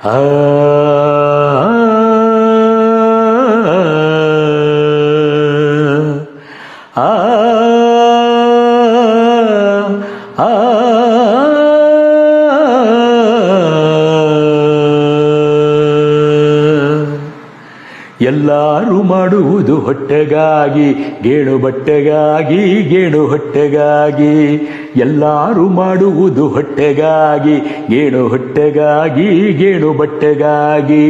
ಆ ಆ ಆ ಎಲ್ಲರೂ ಮಾಡುವುದು ಹೊಟ್ಟೆಗಾಗಿ, ಗೇಣು ಬಟ್ಟೆಗಾಗಿ, ಗೇಣು ಹೊಟ್ಟೆಗಾಗಿ. ಎಲ್ಲರೂ ಮಾಡುವುದು ಹೊಟ್ಟೆಗಾಗಿ, ಗೇಣು ಹೊಟ್ಟೆಗಾಗಿ, ಗೇಣು ಬಟ್ಟೆಗಾಗಿ.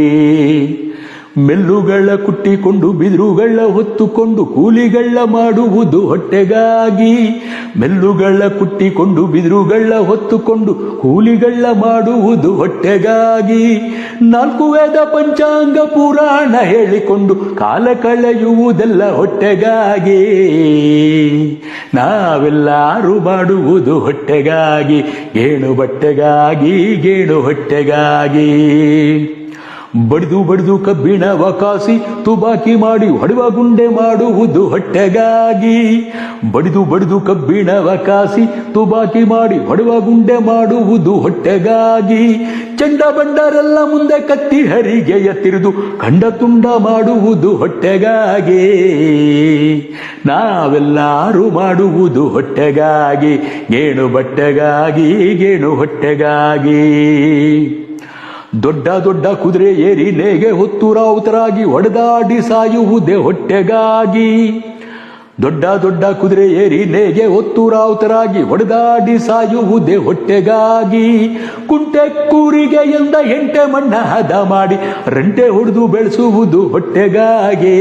ಮೆಲ್ಲುಗಳ ಕುಟ್ಟಿಕೊಂಡು ಬಿದಿರುಗಳ ಹೊತ್ತುಕೊಂಡು ಕೂಲಿಗಳ ಮಾಡುವುದು ಹೊಟ್ಟೆಗಾಗಿ. ಮೆಲ್ಲುಗಳ ಕುಟ್ಟಿಕೊಂಡು ಬಿದಿರುಗಳ ಹೊತ್ತುಕೊಂಡು ಕೂಲಿಗಳ ಮಾಡುವುದು ಹೊಟ್ಟೆಗಾಗಿ. 4 ವೇದ ಪಂಚಾಂಗ ಪುರಾಣ ಹೇಳಿಕೊಂಡು ಕಾಲ ಕಳೆಯುವುದೆಲ್ಲ ಹೊಟ್ಟೆಗಾಗಿ. ನಾವೆಲ್ಲರೂ ಮಾಡುವುದು ಹೊಟ್ಟೆಗಾಗಿ, ಗೇಣು ಬಟ್ಟೆಗಾಗಿ, ಗೇಣು ಹೊಟ್ಟೆಗಾಗಿ. ಬಡಿದು ಬಡಿದು ಕಬ್ಬಿಣವ ಕಾಸಿ ತುಬಾಕಿ ಮಾಡಿ ಹೊಡೆವ ಗುಂಡೆ ಮಾಡುವುದು ಹೊಟ್ಟೆಗಾಗಿ. ಬಡಿದು ಬಡಿದು ಕಬ್ಬಿಣವ ಕಾಸಿ ತುಬಾಕಿ ಮಾಡಿ ಹೊಡೆವ ಗುಂಡೆ ಮಾಡುವುದು ಹೊಟ್ಟೆಗಾಗಿ. ಚಂಡ ಬಂಡರೆಲ್ಲ ಮುಂದೆ ಕತ್ತಿ ಹರಿಗೆಯ ತಿರಿದು ಖಂಡ ತುಂಡ ಮಾಡುವುದು ಹೊಟ್ಟೆಗಾಗಿ. ನಾವೆಲ್ಲರೂ ಮಾಡುವುದು ಹೊಟ್ಟೆಗಾಗಿ, ಗೇಣು ಬಟ್ಟೆಗಾಗಿ, ಗೇಣು ಹೊಟ್ಟೆಗಾಗಿ. ದೊಡ್ಡ ದೊಡ್ಡ ಕುದುರೆ ಏರಿ ನೇಗೆ ಹೊತ್ತು ರಾವುತರಾಗಿ ಹೊಡೆದಾಡಿ ಸಾಯುವುದೇ ಹೊಟ್ಟೆಗಾಗಿ. ದೊಡ್ಡ ದೊಡ್ಡ ಕುದುರೆ ಏರಿ ನೇಗೆ ಹೊತ್ತು ರಾವುತರಾಗಿ ಹೊಡೆದಾಡಿ ಸಾಯುವುದೇ ಹೊಟ್ಟೆಗಾಗಿ. ಕುಂಟೆ ಕೂರಿಗೆ ಎಂದ ಎಂಟೆ ಮಣ್ಣ ಹದ ಮಾಡಿ ರಂಟೆ ಹೊಡೆದು ಬೆಳೆಸುವುದು ಹೊಟ್ಟೆಗಾಗಿ.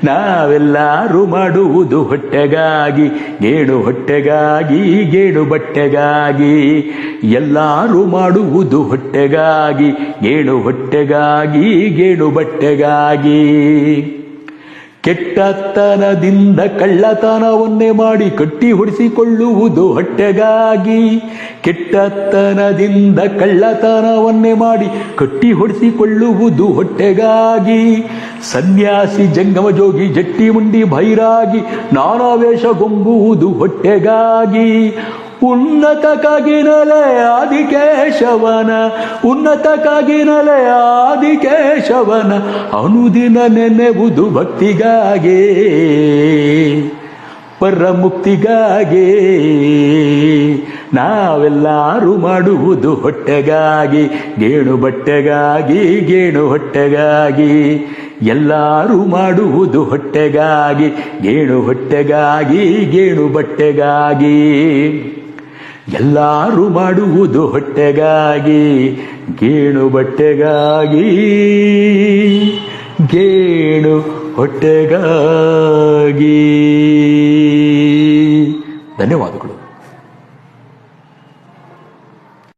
ನಾವೆಲ್ಲರೂ ಮಾಡುವುದು ಹೊಟ್ಟೆಗಾಗಿ, ಗೇಣು ಹೊಟ್ಟೆಗಾಗಿ, ಗೇಣು ಬಟ್ಟೆಗಾಗಿ. ಎಲ್ಲರೂ ಮಾಡುವುದು ಹೊಟ್ಟೆಗಾಗಿ, ಗೇಣು ಹೊಟ್ಟೆಗಾಗಿ, ಗೇಣು ಬಟ್ಟೆಗಾಗಿ. ಕೆಟ್ಟತನದಿಂದ ಕಳ್ಳತನವನ್ನೇ ಮಾಡಿ ಕಟ್ಟಿ ಹೊಡಿಸಿಕೊಳ್ಳುವುದು ಹೊಟ್ಟೆಗಾಗಿ. ಕೆಟ್ಟತನದಿಂದ ಕಳ್ಳತನವನ್ನೇ ಮಾಡಿ ಕಟ್ಟಿ ಹೊಡಿಸಿಕೊಳ್ಳುವುದು ಹೊಟ್ಟೆಗಾಗಿ. ಸನ್ಯಾಸಿ ಜಂಗಮ ಜೋಗಿ ಜಟ್ಟಿ ಮುಂಡಿ ಭೈರಾಗಿ ನಾನಾ ವೇಷಗೊಂಬುವುದು ಹೊಟ್ಟೆಗಾಗಿ. ಉನ್ನತಕ್ಕಾಗಿ ನಲೆ ಆದಿಕೇಶವನ, ಉನ್ನತಕ್ಕಾಗಿ ನಲೆ ಆದಿಕೇಶವನ ಅನುದಿನ ನೆನೆವುದು ಭಕ್ತಿಗಾಗಿ, ಪರಮುಕ್ತಿಗಾಗಿ. ನಾವೆಲ್ಲರೂ ಮಾಡುವುದು ಹೊಟ್ಟೆಗಾಗಿ, ಗೇಣು ಬಟ್ಟೆಗಾಗಿ, ಗೇಣು ಹೊಟ್ಟೆಗಾಗಿ. ಎಲ್ಲರೂ ಮಾಡುವುದು ಹೊಟ್ಟೆಗಾಗಿ, ಗೇಣು ಹೊಟ್ಟೆಗಾಗಿ, ಗೇಣು ಬಟ್ಟೆಗಾಗಿ. ಎಲ್ಲರೂ ಮಾಡುವುದು ಹೊಟ್ಟೆಗಾಗಿ, ಗೇಣು ಬಟ್ಟೆಗಾಗಿ, ಗೇಣು ಹೊಟ್ಟೆಗಾಗಿ. ಧನ್ಯವಾದಗಳು.